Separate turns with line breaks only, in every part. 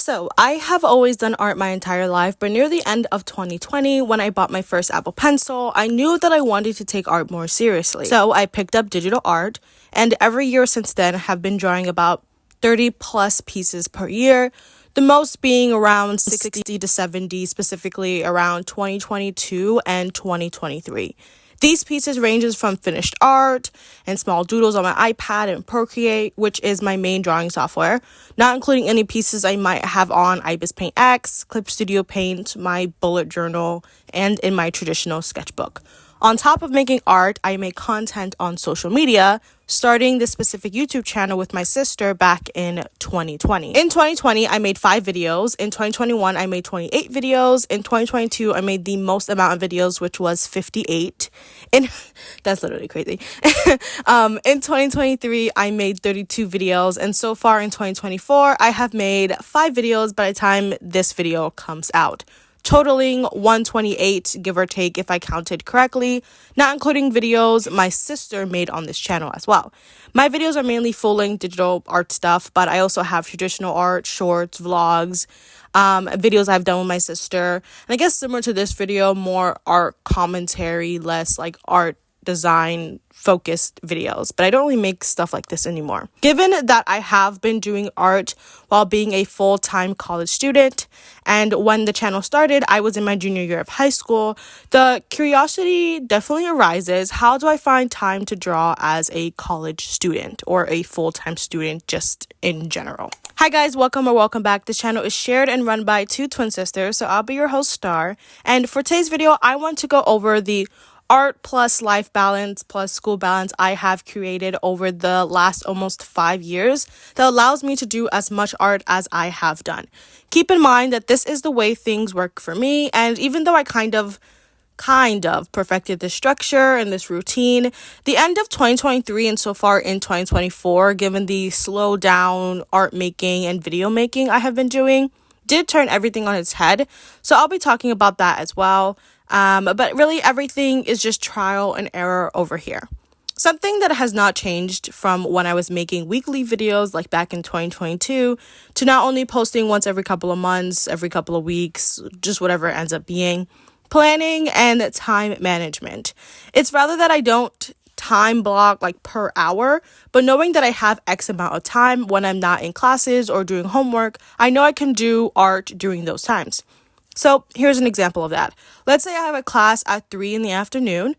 So, I have always done art my entire life, but near the end of 2020, when I bought my first Apple Pencil, I knew that I wanted to take art more seriously. So, I picked up digital art, and every year since then have been drawing about 30 plus pieces per year, the most being around 60 to 70, specifically around 2022 and 2023. These pieces ranges from finished art and small doodles on my iPad and Procreate, which is my main drawing software, not including any pieces I might have on IBIS Paint X, Clip Studio Paint, my bullet journal, and in my traditional sketchbook. On top of making art, I make content on social media, starting this specific YouTube channel with my sister back in 2020. In 2020, I made 5 videos. In 2021, I made 28 videos. In 2022, I made the most amount of videos, which was 58. That's literally crazy. In 2023, I made 32 videos. And so far in 2024, I have made 5 videos by the time this video comes out, totaling 128, give or take, if I counted correctly, not including videos my sister made on this channel as well. My videos are mainly full-length digital art stuff, but I also have traditional art, shorts, vlogs, videos I've done with my sister. And I guess similar to this video, more art commentary, less like art design focused videos, but I don't really make stuff like this anymore. Given that I have been doing art while being a full-time college student, and when the channel started, I was in my junior year of high school, the curiosity definitely arises, how do I find time to draw as a college student or a full-time student just in general? Hi guys, welcome or welcome back. This channel is shared and run by 2 twin sisters, so I'll be your host, Star, and for today's video, I want to go over the art plus life balance plus school balance I have created over the last almost 5 years that allows me to do as much art as I have done. Keep in mind that this is the way things work for me, and even though I kind of perfected this structure and this routine, the end of 2023 and so far in 2024, given the slow down art making and video making I have been doing, did turn everything on its head. So I'll be talking about that as well. But really everything is just trial and error over here. Something that has not changed from when I was making weekly videos like back in 2022 to not only posting once every couple of months, every couple of weeks, just whatever it ends up being, planning and time management. It's rather that I don't time block like per hour, but knowing that I have X amount of time when I'm not in classes or doing homework, I know I can do art during those times. So here's an example of that. Let's say I have a class at 3 in the afternoon.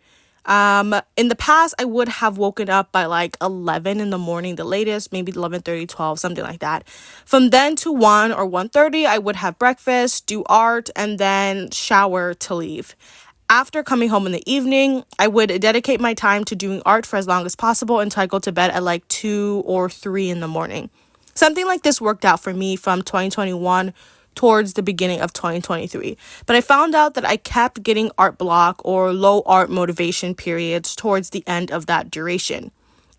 In the past, I would have woken up by like 11 in the morning, the latest, maybe 11:30, 12, something like that. From then to 1 or 1:30, I would have breakfast, do art, and then shower to leave. After coming home in the evening, I would dedicate my time to doing art for as long as possible until I go to bed at like 2 or 3 in the morning. Something like this worked out for me from 2021 towards the beginning of 2023. But I found out that I kept getting art block or low art motivation periods towards the end of that duration.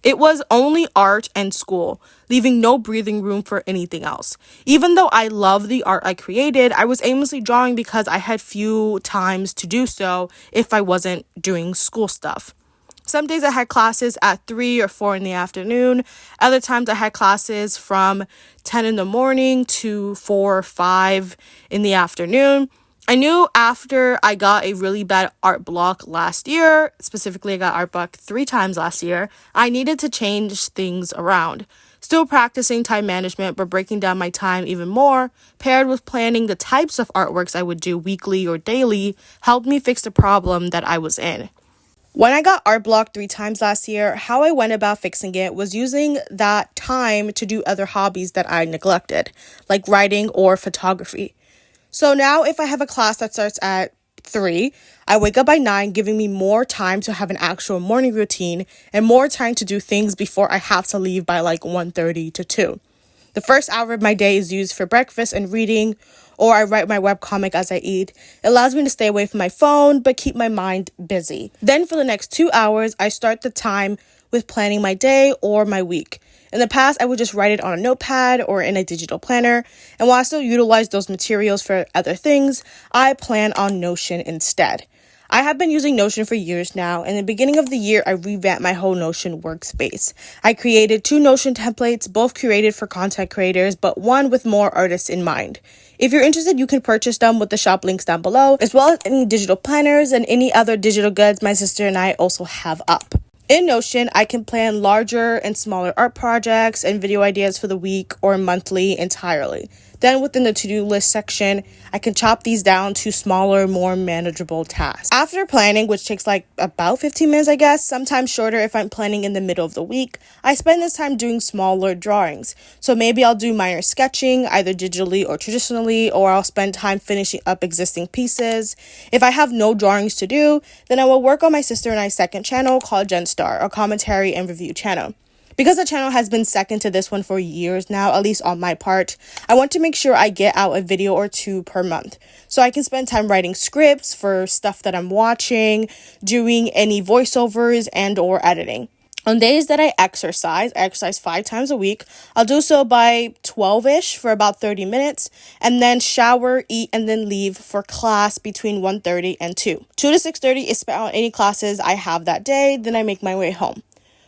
It was only art and school, leaving no breathing room for anything else. Even though I love the art I created, I was aimlessly drawing because I had few times to do so if I wasn't doing school stuff. Some days I had classes at 3 or 4 in the afternoon. Other times I had classes from 10 in the morning to 4 or 5 in the afternoon. I knew after I got a really bad art block last year, specifically I got art block 3 times last year, I needed to change things around. Still practicing time management, but breaking down my time even more, paired with planning the types of artworks I would do weekly or daily, helped me fix the problem that I was in. When I got art blocked 3 times last year, how I went about fixing it was using that time to do other hobbies that I neglected, like writing or photography. So now if I have a class that starts at 3, I wake up by 9, giving me more time to have an actual morning routine and more time to do things before I have to leave by like 1:30 to 2. The first hour of my day is used for breakfast and reading, or I write my webcomic as I eat. It allows me to stay away from my phone, but keep my mind busy. Then for the next 2 hours, I start the time with planning my day or my week. In the past, I would just write it on a notepad or in a digital planner, and while I still utilize those materials for other things, I plan on Notion instead. I have been using Notion for years now. In the beginning of the year, I revamped my whole Notion workspace. I created 2 Notion templates, both curated for content creators, but one with more artists in mind. If you're interested, you can purchase them with the shop links down below, as well as any digital planners and any other digital goods my sister and I also have up. In Notion, I can plan larger and smaller art projects and video ideas for the week or monthly entirely. Then within the to-do list section, I can chop these down to smaller, more manageable tasks. After planning, which takes like about 15 minutes, I guess, sometimes shorter if I'm planning in the middle of the week, I spend this time doing smaller drawings. So maybe I'll do minor sketching, either digitally or traditionally, or I'll spend time finishing up existing pieces. If I have no drawings to do, then I will work on my sister and I's second channel called Gen Star, a commentary and review channel. Because the channel has been second to this one for years now, at least on my part, I want to make sure I get out a video or 2 per month. So I can spend time writing scripts for stuff that I'm watching, doing any voiceovers and or editing. On days that I exercise 5 times a week. I'll do so by 12-ish for about 30 minutes, and then shower, eat, and then leave for class between 1:30 and 2. 2 to 6:30 is spent on any classes I have that day, then I make my way home.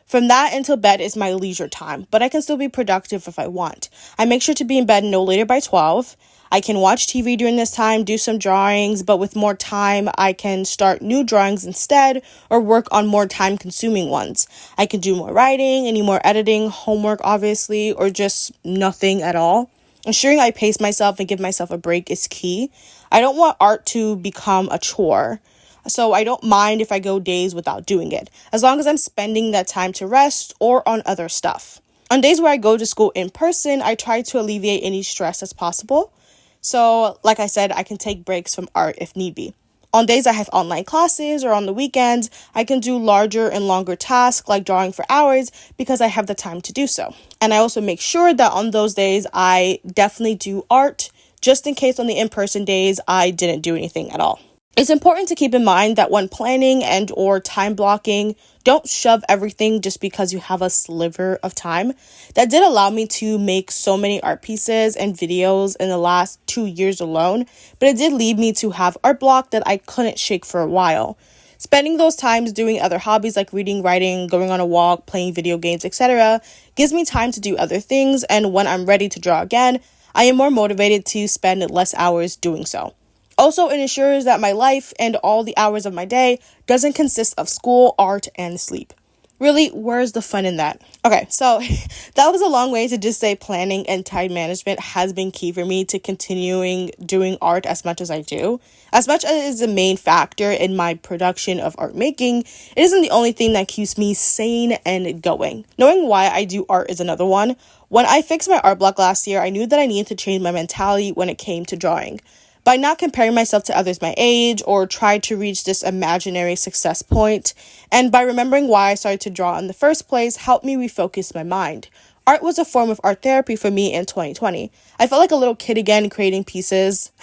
From that until bed is my leisure time, but I can still be productive if I want. I make sure to be in bed no later by 12. I can watch TV during this time, do some drawings, but with more time, I can start new drawings instead or work on more time-consuming ones. I can do more writing, any more editing, homework obviously, or just nothing at all. Ensuring I pace myself and give myself a break is key. I don't want art to become a chore. So I don't mind if I go days without doing it, as long as I'm spending that time to rest or on other stuff. On days where I go to school in person, I try to alleviate any stress as possible. So, like I said, I can take breaks from art if need be. On days I have online classes or on the weekends, I can do larger and longer tasks like drawing for hours because I have the time to do so. And I also make sure that on those days, I definitely do art, just in case on the in-person days, I didn't do anything at all. It's important to keep in mind that when planning and or time blocking, don't shove everything just because you have a sliver of time. That did allow me to make so many art pieces and videos in the last 2 years alone, but it did lead me to have art block that I couldn't shake for a while. Spending those times doing other hobbies like reading, writing, going on a walk, playing video games, etc. gives me time to do other things, and when I'm ready to draw again, I am more motivated to spend less hours doing so. Also, it ensures that my life and all the hours of my day doesn't consist of school, art, and sleep. Really, where's the fun in that? Okay, so that was a long way to just say planning and time management has been key for me to continuing doing art as much as I do. As much as it is the main factor in my production of art making, it isn't the only thing that keeps me sane and going. Knowing why I do art is another one. When I fixed my art block last year, I knew that I needed to change my mentality when it came to drawing. By not comparing myself to others my age or try to reach this imaginary success point, and by remembering why I started to draw in the first place, helped me refocus my mind. Art was a form of art therapy for me in 2020. I felt like a little kid again creating pieces,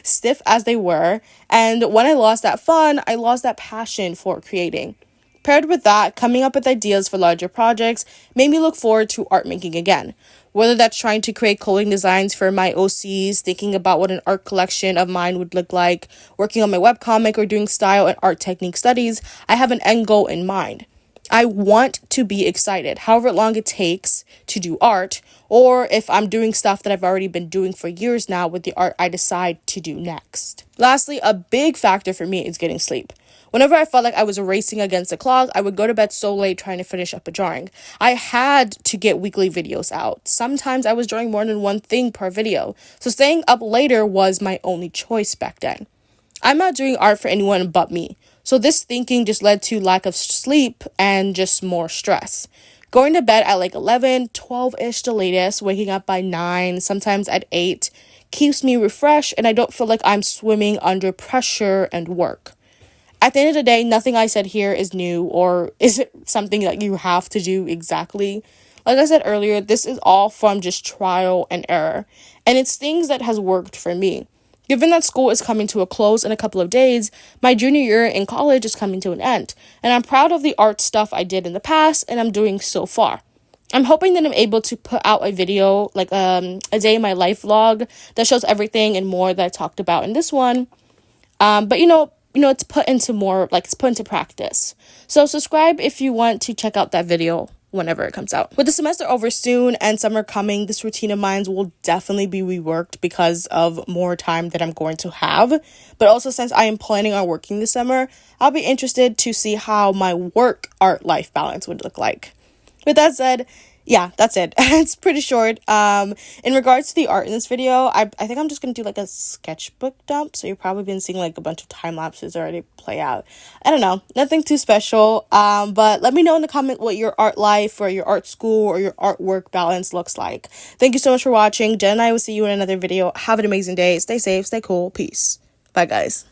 stiff as they were, and when I lost that fun, I lost that passion for creating. Paired with that, coming up with ideas for larger projects made me look forward to art making again. Whether that's trying to create clothing designs for my OCs, thinking about what an art collection of mine would look like, working on my webcomic, or doing style and art technique studies, I have an end goal in mind. I want to be excited, however long it takes to do art, or if I'm doing stuff that I've already been doing for years now with the art I decide to do next. Lastly, a big factor for me is getting sleep. Whenever I felt like I was racing against the clock, I would go to bed so late trying to finish up a drawing. I had to get weekly videos out. Sometimes I was drawing more than one thing per video, so staying up later was my only choice back then. I'm not doing art for anyone but me, so this thinking just led to lack of sleep and just more stress. Going to bed at like 11, 12-ish the latest, waking up by 9, sometimes at 8, keeps me refreshed and I don't feel like I'm swimming under pressure and work. At the end of the day, nothing I said here is new or is it something that you have to do exactly. Like I said earlier, this is all from just trial and error, and it's things that has worked for me. Given that school is coming to a close in a couple of days, my junior year in college is coming to an end, and I'm proud of the art stuff I did in the past and I'm doing so far. I'm hoping that I'm able to put out a video, like a day in my life vlog that shows everything and more that I talked about in this one. But it's put into more, like, it's put into practice. So subscribe if you want to check out that video whenever it comes out. With the semester over soon and summer coming, this routine of mine will definitely be reworked because of more time that I'm going to have. But also, since I am planning on working this summer, I'll be interested to see how my work art life balance would look like. With that said, yeah, that's it. It's pretty short. In regards to the art in this video, I think I'm just gonna do like a sketchbook dump. So you've probably been seeing like a bunch of time lapses already play out. I don't know, nothing too special. But let me know in the comment what your art life or your art school or your artwork balance looks like. Thank you so much for watching. Jen and I will see you in another video. Have an amazing day. Stay safe, stay cool. Peace. Bye, guys.